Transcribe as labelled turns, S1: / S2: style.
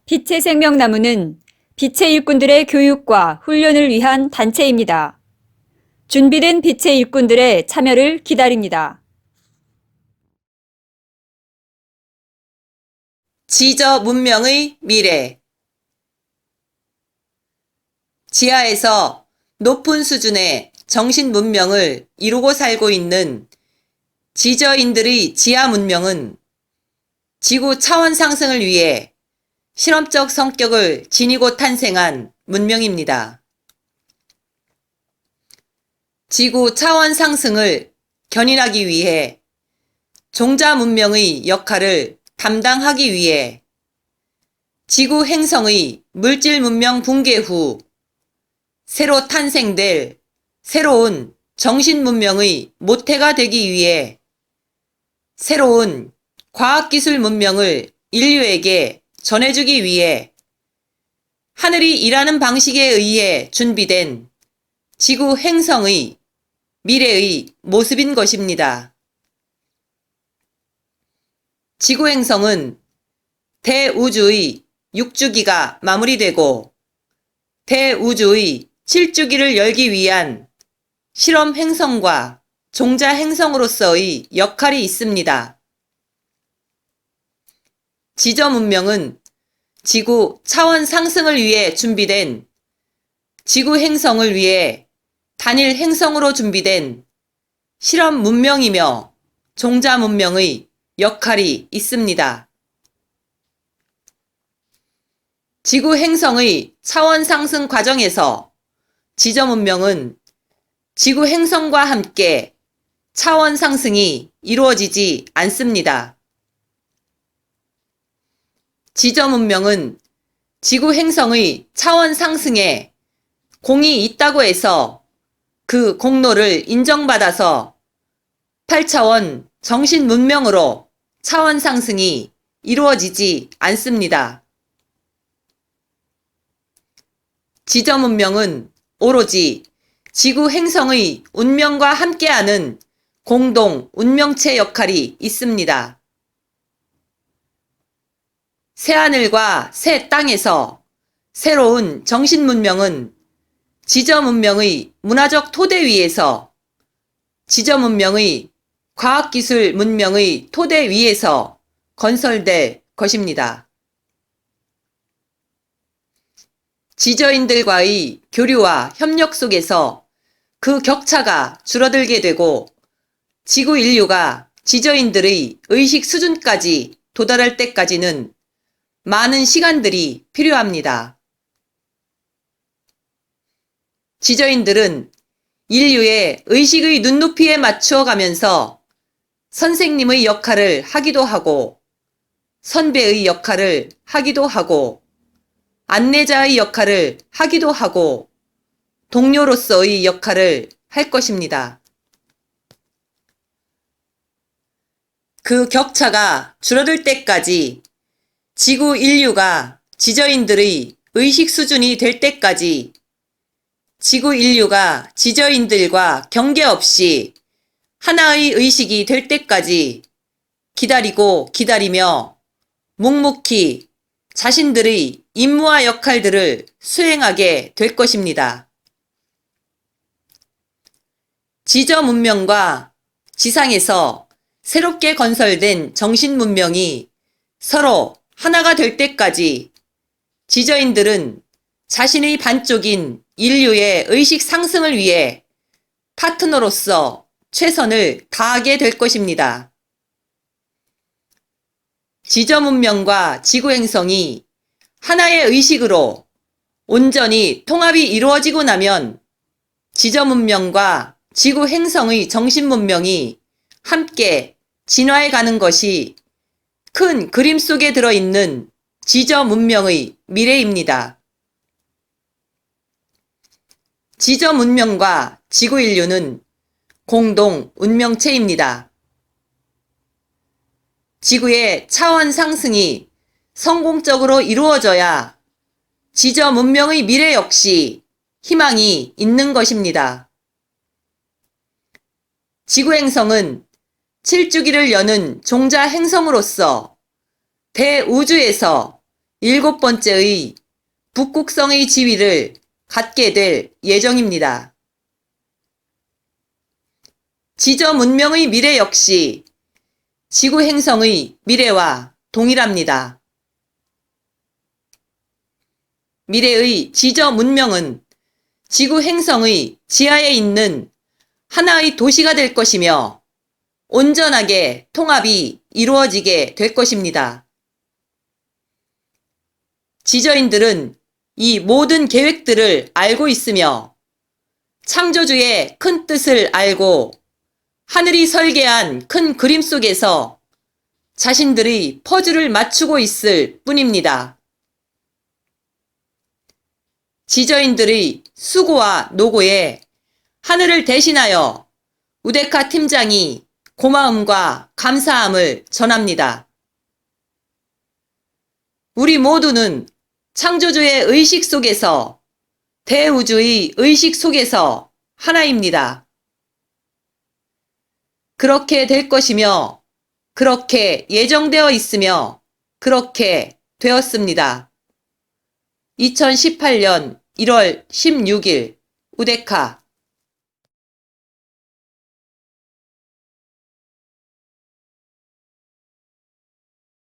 S1: 빛의 생명나무는 빛의 일꾼들의 교육과 훈련을 위한 단체입니다. 준비된 빛의 일꾼들의 참여를 기다립니다.
S2: 지저 문명의 미래. 지하에서 높은 수준의 정신 문명을 이루고 살고 있는 지저인들의 지하 문명은 지구 차원 상승을 위해 실험적 성격을 지니고 탄생한 문명입니다. 지구 차원 상승을 견인하기 위해 종자 문명의 역할을 담당하기 위해 지구 행성의 물질 문명 붕괴 후 새로 탄생될 새로운 정신 문명의 모태가 되기 위해 새로운 과학기술 문명을 인류에게 전해주기 위해 하늘이 일하는 방식에 의해 준비된 지구 행성의 미래의 모습인 것입니다. 지구 행성은 대우주의 6주기가 마무리되고 대우주의 7주기를 열기 위한 실험 행성과 종자 행성으로서의 역할이 있습니다. 지저 문명은 지구 차원 상승을 위해 준비된 지구 행성을 위해 단일 행성으로 준비된 실험 문명이며 종자 문명의 역할이 있습니다. 지구 행성의 차원 상승 과정에서 지저 문명은 지구 행성과 함께 차원 상승이 이루어지지 않습니다. 지저 문명은 지구 행성의 차원 상승에 공이 있다고 해서 그 공로를 인정받아서 8차원 정신 문명으로 차원 상승이 이루어지지 않습니다. 지저 문명은 오로지 지구 행성의 운명과 함께하는 공동 운명체 역할이 있습니다. 새하늘과 새 땅에서 새로운 정신 문명은 지저 문명의 문화적 토대 위에서 지저 문명의 과학기술 문명의 토대 위에서 건설될 것입니다. 지저인들과의 교류와 협력 속에서 그 격차가 줄어들게 되고 지구 인류가 지저인들의 의식 수준까지 도달할 때까지는 많은 시간들이 필요합니다. 지저인들은 인류의 의식의 눈높이에 맞추어 가면서 선생님의 역할을 하기도 하고 선배의 역할을 하기도 하고 안내자의 역할을 하기도 하고 동료로서의 역할을 할 것입니다. 그 격차가 줄어들 때까지 지구 인류가 지저인들의 의식 수준이 될 때까지 지구 인류가 지저인들과 경계없이 하나의 의식이 될 때까지 기다리고 기다리며 묵묵히 자신들의 임무와 역할들을 수행하게 될 것입니다. 지저 문명과 지상에서 새롭게 건설된 정신 문명이 서로 하나가 될 때까지 지저인들은 자신의 반쪽인 인류의 의식 상승을 위해 파트너로서 최선을 다하게 될 것입니다. 지저 문명과 지구 행성이 하나의 의식으로 온전히 통합이 이루어지고 나면 지저 문명과 지구 행성의 정신 문명이 함께 진화해 가는 것이 큰 그림 속에 들어있는 지저 문명의 미래입니다. 지저 문명과 지구 인류는 공동 운명체입니다. 지구의 차원 상승이 성공적으로 이루어져야 지저 문명의 미래 역시 희망이 있는 것입니다. 지구 행성은 7주기를 여는 종자 행성으로서 대우주에서 7번째의 북극성의 지위를 갖게 될 예정입니다. 지저 문명의 미래 역시 지구 행성의 미래와 동일합니다. 미래의 지저 문명은 지구 행성의 지하에 있는 하나의 도시가 될 것이며 온전하게 통합이 이루어지게 될 것입니다. 지저인들은 이 모든 계획들을 알고 있으며 창조주의 큰 뜻을 알고 하늘이 설계한 큰 그림 속에서 자신들의 퍼즐을 맞추고 있을 뿐입니다. 지저인들의 수고와 노고에 하늘을 대신하여 우데카 팀장이 고마움과 감사함을 전합니다. 우리 모두는 창조주의 의식 속에서, 대우주의 의식 속에서 하나입니다. 그렇게 될 것이며 그렇게 예정되어 있으며 그렇게 되었습니다. 2018년 1월 16일 우데카